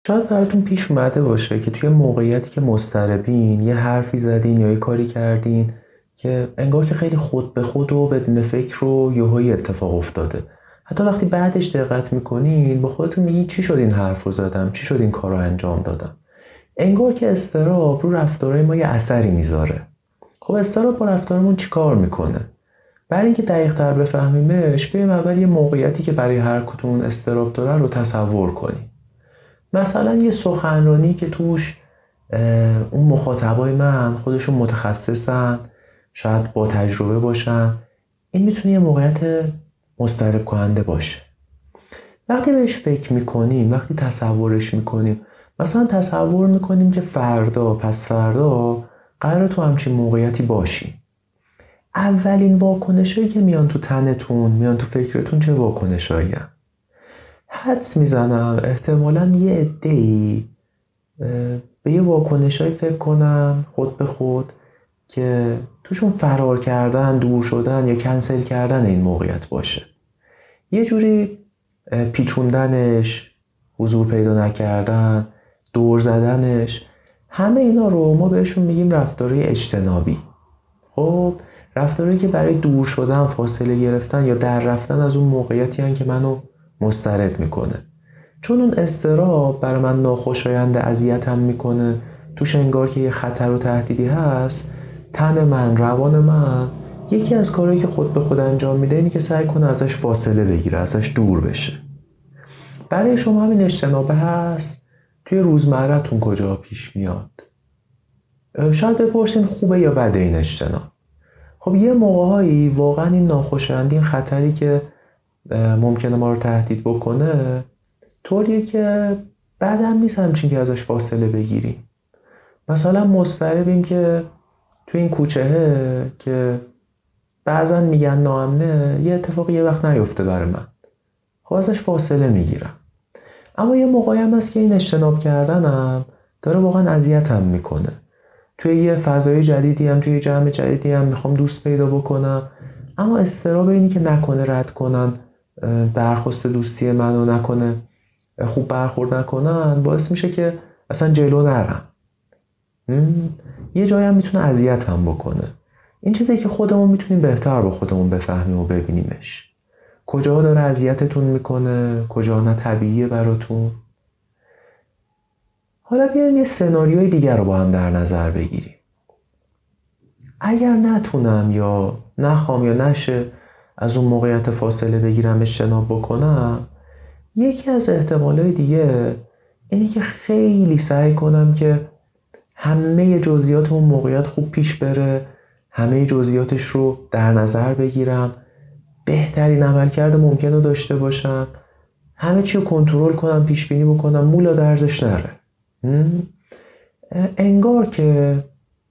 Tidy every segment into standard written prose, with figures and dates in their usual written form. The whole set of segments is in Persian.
شاید براتون پیش اومده باشه که توی موقعیتی که مضطربین یه حرفی زدین یا یه کاری کردین که انگار که خیلی خود به خود و بدون فکر و یهویی اتفاق افتاده. حتی وقتی بعدش دقت میکنین با خودتون میگین چی شد این حرف رو زدم، چی شد این کار رو انجام دادم. انگار که اضطراب رو رفتارهای ما یه اثری میذاره. خب اضطراب با رفتارمون چی کار میکنه؟ برای اینکه دقیق تر بفهمیمش بیایم اول یه موقعیتی که برای هر کدوم اضطراب داره رو تصور کنیم. مثلا یه سخنرانی که توش اون مخاطبای من خودشون متخصصن، شاید با تجربه باشن، این میتونه یه موقعیت مضطرب کننده باشه. وقتی بهش فکر میکنیم، وقتی تصورش میکنیم، مثلا تصور میکنیم که فردا پس فردا قراره تو همچین موقعیتی باشی، اولین واکنشایی که میان تو تنتون، میان تو فکرتون چه واکنشایی هن؟ حدس میزنم احتمالاً یه عده‌ای به یه واکنشایی فکر کنن خود به خود که توشون فرار کردن، دور شدن یا کنسل کردن این موقعیت باشه. یه جوری پیچوندنش، حضور پیدا نکردن، دور زدنش، همه اینا رو ما بهشون میگیم رفتارهای اجتنابی. خب رفتارهایی که برای دور شدن، فاصله گرفتن یا در رفتن از اون موقعیتی هن که منو مضطرب میکنه. چون اون اضطراب برای من ناخوشایند، اذیتم میکنه، توش انگار که یه خطر و تهدیدی هست، تن من، روان من یکی از کارهایی که خود به خود انجام میده اینی که سعی کنه ازش فاصله بگیره، ازش دور بشه. برای شما همین اجتنابه هست توی روزمره‌تون کجا پیش میاد؟ شاید بپرسین خوبه یا بده این اجتناب؟ خب یه موقعهایی واقعا این ناخوشایندی، این خطری که ممکنه ما رو تهدید بکنه طوریه که بعدم نیست همچین که ازش فاصله بگیریم. مثلا مضطربیم که تو این کوچهه که بعضا میگن ناامنه، یه اتفاقی یه وقت نیفته برای من، خب ازش فاصله میگیرم. اما یه موقعی هم هست که این اجتناب کردنم داره واقعا اذیتم میکنه. توی یه فضای جدیدی هم، توی یه جمع جدیدی هم میخوام دوست پیدا بکنم، اما اضطراب اینی که نکنه رد کنن برخواست دوستی منو، نکنه خوب برخورد نکنن، باعث میشه که اصلا جلو نرم. یه جایی هم میتونه اذیت هم بکنه. این چیزی که خودمون میتونیم بهتر با خودمون بفهمیم و ببینیمش. کجا داره اذیتتون میکنه، کجا نه طبیعیه براتون. حالا بیایم یه سناریوی دیگر رو با هم در نظر بگیریم. اگر نتونم یا نخوام یا نشه از اون موقعیت فاصله بگیرم، اجتناب بکنم، یکی از احتمالهای دیگه اینه که خیلی سعی کنم که همه جزئیات اون موقعیت خوب پیش بره، همه جزئیاتش رو در نظر بگیرم، بهترین عملکرد ممکن رو داشته باشم، همه چی رو کنترل کنم، پیش بینی بکنم، مولا درزش نره. انگار که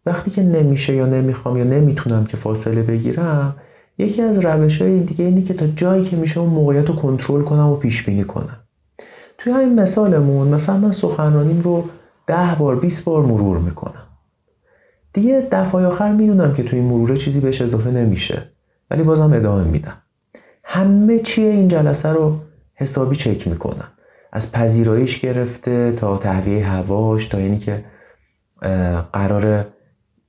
وقتی که نمیشه یا نمیخوام یا نمیتونم که فاصله بگیرم، یکی از روش‌های دیگه اینه که تا جایی که میشه اون موقعیت رو کنترل کنم و پیش بینی کنم. توی همین مثالمون مثلا من سخنرانیم رو 10 بار 20 بار مرور میکنم. دیگه دفعه آخر میدونم که توی این مروره چیزی بهش اضافه نمیشه، ولی بازم ادامه میدم. همه چیه این جلسه رو حسابی چک میکنم، از پذیراییش گرفته تا تهویه هواش، تا اینی که قراره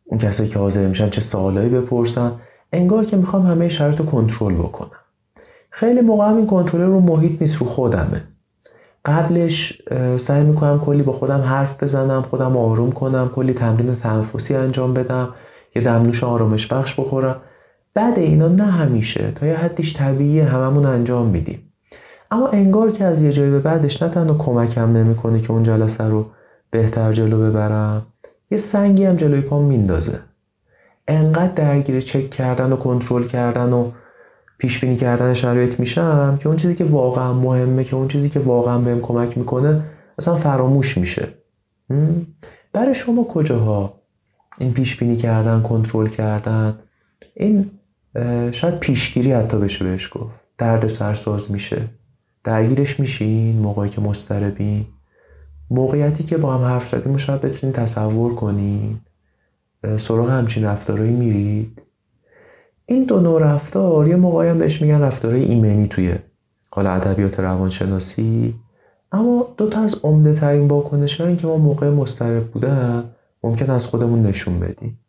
اون کسایی که حاضر میشن چه سوالایی بپرسن. انگار که میخوام همه شرایط رو کنترل بکنم. خیلی موقع هم این کنترل رو محیط نیست، رو خودمه. قبلش سعی میکنم کلی با خودم حرف بزنم، خودم آروم کنم، کلی تمرین تنفسی انجام بدم، یه دمنوش آرامش بخش بخورم. بعد اینا نه همیشه، تا یه حدیش طبیعیه، هممون انجام میدیم. اما انگار که از یه جایی به بعدش نه تنها کمکم نمیکنه که اون جلسه رو بهتر جلو ببرم، یه سنگی هم جلوی پام میندازه. انقدر درگیر چک کردن و کنترل کردن و پیش بینی کردن شرایط میشم که اون چیزی که واقعا مهمه، که اون چیزی که واقعا بهم کمک میکنه اصلا فراموش میشه. برای شما کجاها این پیش بینی کردن، کنترل کردن، این شاید پیشگیری حتی بشه بهش گفت، درد سرساز میشه؟ درگیرش میشین موقعی که مضطربین؟ موقعیتی که با هم حرف زدیم و شاید بتونین تصور کنین، سراغ همچین رفتارهایی میرید؟ این دو نوع رفتار یه موقعی هم بهش میگن رفتارهای ایمنی توی حالا ادبیات روانشناسی، اما دو تا از عمده ترین واکنش‌هایی که ما موقع مضطرب بودن ممکن از خودمون نشون بدیم.